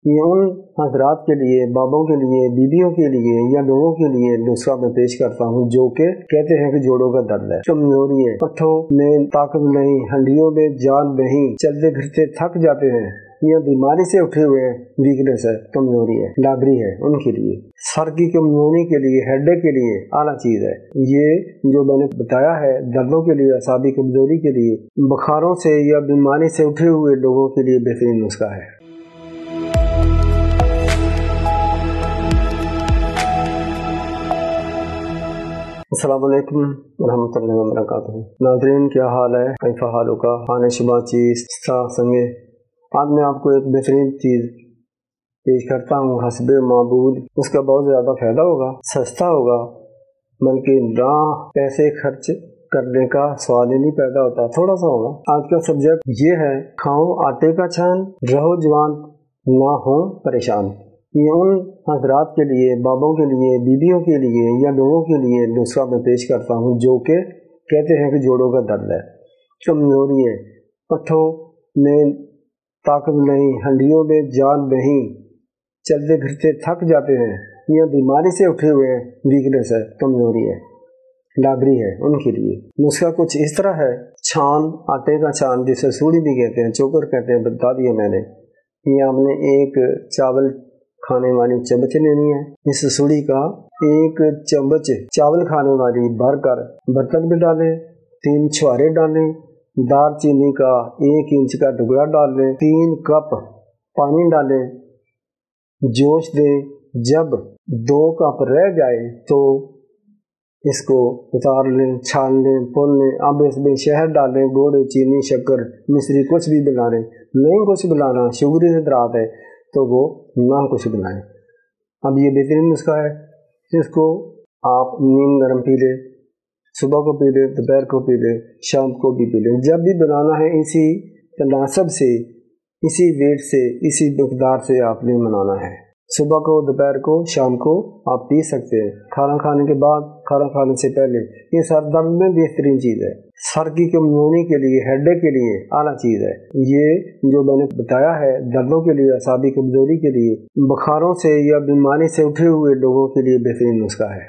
یہ ان حضرات کے لیے، بابوں کے لیے، بیویوں کے لیے یا لوگوں کے لیے نسخہ میں پیش کرتا ہوں جو کہ کہتے ہیں کہ جوڑوں کا درد ہے، کمزوری ہے، پٹھوں میں طاقت نہیں، ہڈیوں میں جان نہیں، چلتے پھرتے تھک جاتے ہیں، یا بیماری سے اٹھے ہوئے ہیں، ویکنس ہے، کمزوری ہے، ڈابری ہے، ان کے لیے، سر کی کمزوری کے لیے، ہیڈ ایک کے لیے اعلیٰ چیز ہے۔ یہ جو میں نے بتایا ہے دردوں کے لیے، اعصابی کمزوری کے لیے، بخاروں سے یا بیماری سے اٹھے ہوئے لوگوں کے لیے بہترین نسخہ ہے۔ السلام علیکم ورحمۃ اللہ وبرکاتہ۔ ناظرین، کیا حال ہے؟ کیف حالک؟ خانہ شبہ چیز سنگے۔ آج میں آپ کو ایک بہترین چیز پیش کرتا ہوں، حسب معبود۔ اس کا بہت زیادہ فائدہ ہوگا، سستا ہوگا، بلکہ نہ پیسے خرچ کرنے کا سوال ہی نہیں پیدا ہوتا، تھوڑا سا ہوگا۔ آج کا سبجیکٹ یہ ہے، کھاؤ آٹے کا چھان، رہو جوان، نہ ہو پریشان۔ یہ ان حضرات کے لیے، بابوں کے لیے، بیویوں کے لیے یا لوگوں کے لیے نسخہ میں پیش کرتا ہوں جو کہ کہتے ہیں کہ جوڑوں کا درد ہے، کمزوری ہے، پٹھوں میں طاقت نہیں، ہڈیوں میں جان نہیں، چلتے پھرتے تھک جاتے ہیں، یا بیماری سے اٹھے ہوئے ہیں، ویکنس ہے، کمزوری ہے، ڈابری ہے، ان کے لیے نسخہ کچھ اس طرح ہے۔ چھان، آٹے کا چھان، جسے سوڑی بھی کہتے ہیں، چوکر کہتے ہیں، بتا دیا میں نے۔ یہ ہم نے ایک چاول کھانے والی چمچ لینی ہے، اس سوڑی کا ایک چمچ چاول کھانے والی بھر کر برتن میں ڈالیں، 3 چھوارے ڈالیں، دار چینی کا 1 انچ کا ٹکڑا ڈال لیں، 3 کپ پانی ڈالیں، جوش دیں۔ جب 2 کپ رہ جائے تو اس کو اتار لیں، چھان لیں، پون لیں۔ اب اس میں شہد ڈالیں، گڑ، چینی، شکر، مصری، کچھ بھی بنا لیں۔ نہیں کچھ بنانا، شوگری سے درات ہے تو وہ نہ کچھ بنائیں۔ اب یہ بہترین نسخہ ہے، اس کو آپ نیم گرم پی لیں، صبح کو پی لیں، دوپہر کو پی لیں، شام کو بھی پی لیں۔ جب بھی بنانا ہے اسی تناسب سے، اسی ویٹ سے، اسی مقدار سے آپ نے بنانا ہے۔ صبح کو، دوپہر کو، شام کو آپ پی سکتے ہیں، کھانا کھانے کے بعد، کھانا کھانے سے پہلے۔ یہ سر درد میں بہترین چیز ہے، سر کی کمزوری کے لیے، ہیڈ ایک کے لیے اعلیٰ چیز ہے۔ یہ جو میں نے بتایا ہے دردوں کے لیے، اعصابی کمزوری کے لیے، بخاروں سے یا بیماری سے اٹھے ہوئے لوگوں کے لیے بہترین نسخہ ہے۔